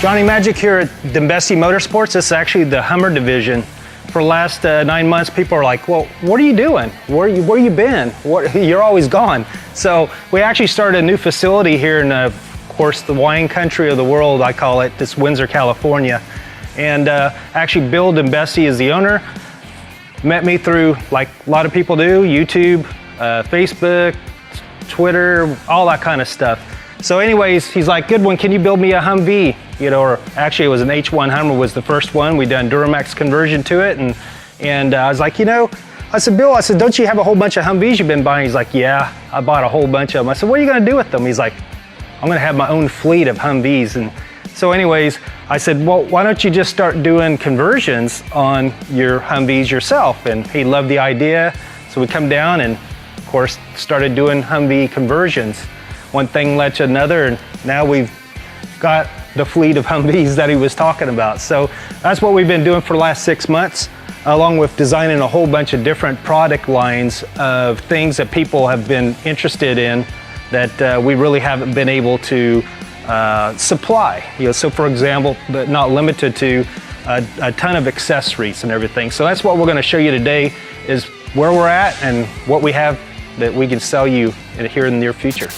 Johnny Magic here at Denbeste Motorsports. This is actually the Hummer division. For the last 9 months, people are like, well, what are you doing? Where you been? You're always gone. So we actually started a new facility here in, of course, the wine country of the world, I call it. This Windsor, California. And actually Bill Denbeste is the owner. Met me through, like a lot of people do, YouTube, Facebook, Twitter, all that kind of stuff. So anyways, he's like, good one, can you build me a Humvee? You know, or actually it was an H1 Hummer was the first one. We done Duramax conversion to it. And I was like, you know, I said, Bill, I said, don't you have a whole bunch of Humvees you've been buying? He's like, yeah, I bought a whole bunch of them. I said, what are you gonna do with them? He's like, I'm gonna have my own fleet of Humvees. And so anyways, I said, well, why don't you just start doing conversions on your Humvees yourself? And he loved the idea. So we come down and of course started doing Humvee conversions. One thing led to another, and now we've got the fleet of Humvees that he was talking about. So that's what we've been doing for the last 6 months, along with designing a whole bunch of different product lines of things that people have been interested in that we really haven't been able to supply. You know, so for example, but not limited to a ton of accessories and everything. So that's what we're going to show you today, is where we're at and what we have that we can sell you here in the near future.